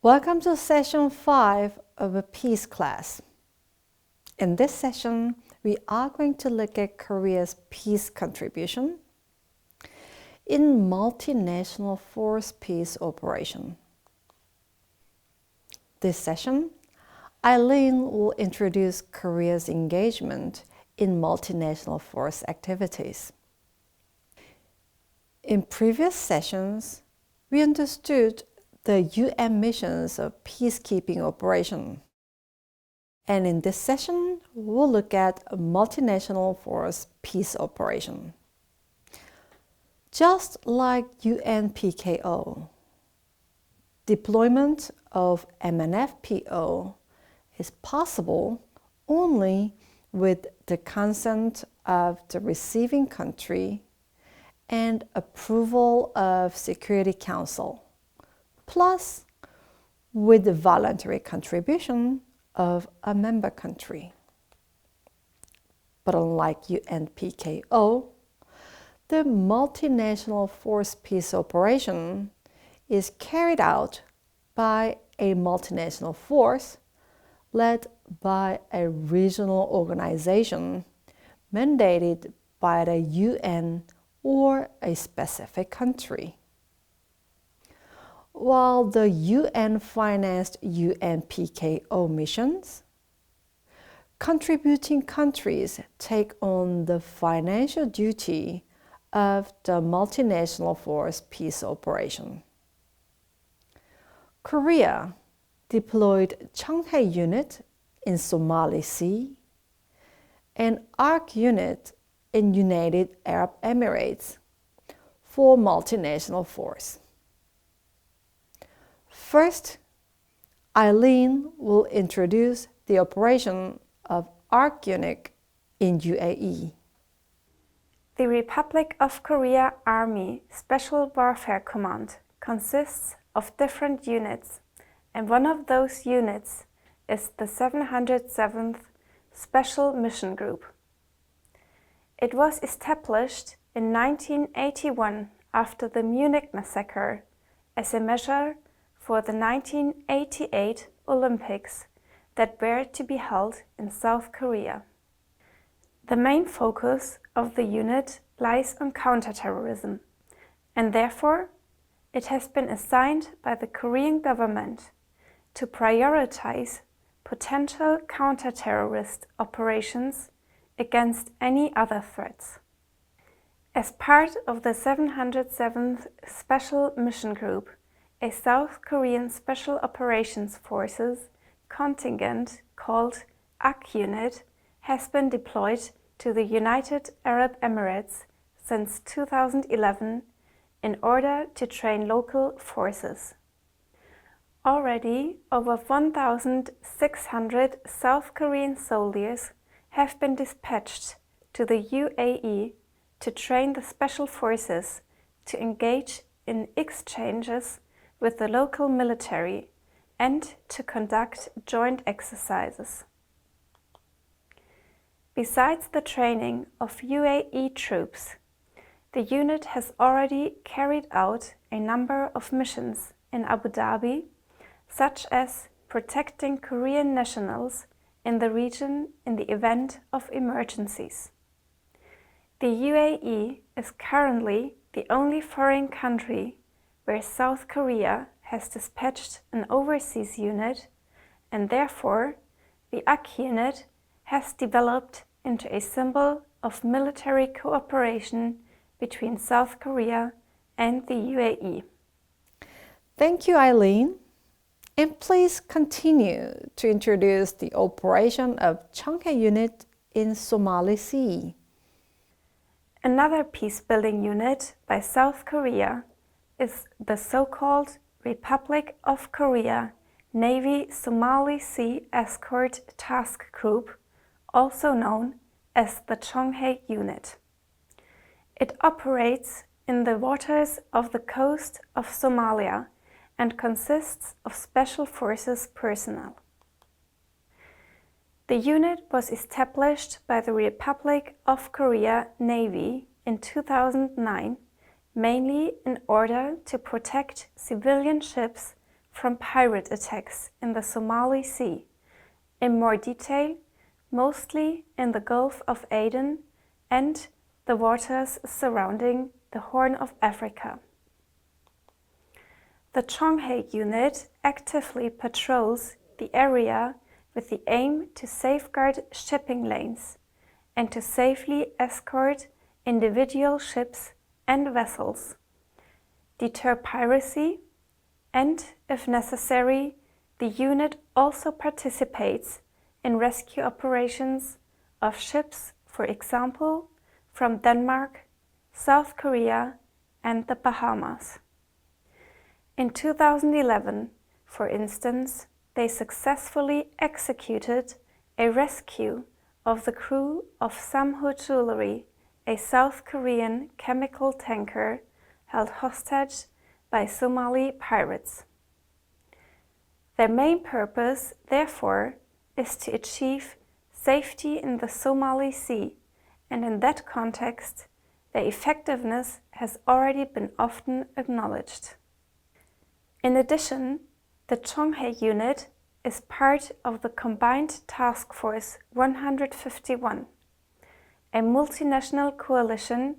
Welcome to session 5 of a peace class. In this session, we are going to look at Korea's peace contribution in Multinational Force Peace Operation. This session, Eileen will introduce Korea's engagement in multinational force activities. In previous sessions, we understood the UN missions of peacekeeping operation. And in this session, we'll look at a multinational force peace operation. Just like UN PKO, deployment of MNF PO is possible only with the consent of the receiving country and approval of Security Council, plus with the voluntary contribution of a member country. But unlike UN PKO, the multinational force peace operation is carried out by a multinational force led by a regional organization mandated by the UN or a specific country. While the UN-financed UN PKO missions, contributing countries take on the financial duty of the multinational force peace operation. Korea deployed Cheonghae Unit in Somali Sea and Akh Unit in United Arab Emirates for multinational force. First, Eileen will introduce the operation of Akh Unit in UAE. The Republic of Korea Army Special Warfare Command consists of different units, and one of those units is the 707th Special Mission Group. It was established in 1981 after the Munich massacre as a measure for the 1988 Olympics that were to be held in South Korea. The main focus of the unit lies on counter-terrorism, and therefore it has been assigned by the Korean government to prioritize potential counter-terrorist operations against any other threats. As part of the 707th Special Mission Group, a South Korean Special Operations Forces contingent called Akh Unit has been deployed to the United Arab Emirates since 2011 in order to train local forces. Already over 1,600 South Korean soldiers have been dispatched to the UAE to train the special forces to engage in exchanges with the local military and to conduct joint exercises. Besides the training of UAE troops, the unit has already carried out a number of missions in Abu Dhabi, such as protecting Korean nationals in the region in the event of emergencies. The UAE is currently the only foreign country where South Korea has dispatched an overseas unit, and therefore the Akh Unit has developed into a symbol of military cooperation between South Korea and the UAE. Thank you, Eileen. And please continue to introduce the operation of Cheonghae Unit in Somali Sea. Another peace-building unit by South Korea is the so-called Republic of Korea Navy Somali Sea Escort Task Group, also known as the Cheonghae Unit. It operates in the waters of the coast of Somalia and consists of Special Forces personnel. The unit was established by the Republic of Korea Navy in 2009, mainly in order to protect civilian ships from pirate attacks in the Somali Sea, in more detail, mostly in the Gulf of Aden and the waters surrounding the Horn of Africa. The Cheonghae Unit actively patrols the area with the aim to safeguard shipping lanes and to safely escort individual ships and vessels, deter piracy, and, if necessary, the unit also participates in rescue operations of ships, for example, from Denmark, South Korea, and the Bahamas. In 2011, for instance, they successfully executed a rescue of the crew of Samho Jewelry, a South Korean chemical tanker held hostage by Somali pirates. Their main purpose, therefore, is to achieve safety in the Somali Sea, and in that context, their effectiveness has already been often acknowledged. In addition, the Cheonghae Unit is part of the Combined Task Force 151, a multinational coalition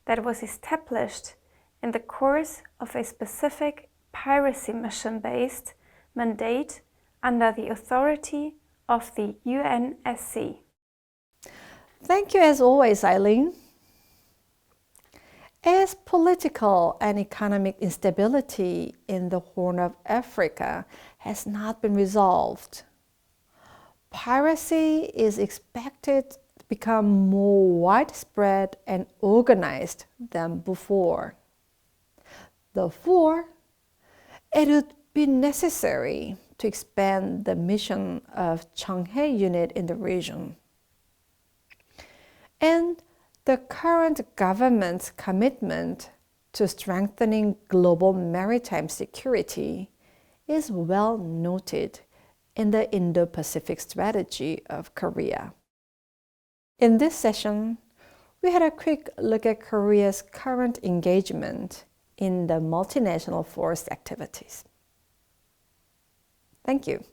that was established in the course of a specific piracy mission-based mandate under the authority of the UNSC. Thank you as always, Eileen. As political and economic instability in the Horn of Africa has not been resolved, piracy is expected to become more widespread and organized than before. Therefore, it would be necessary to expand the mission of Cheonghae Unit in the region. And the current government's commitment to strengthening global maritime security is well noted in the Indo-Pacific strategy of Korea. In this session, we had a quick look at Korea's current engagement in the multinational force activities. Thank you.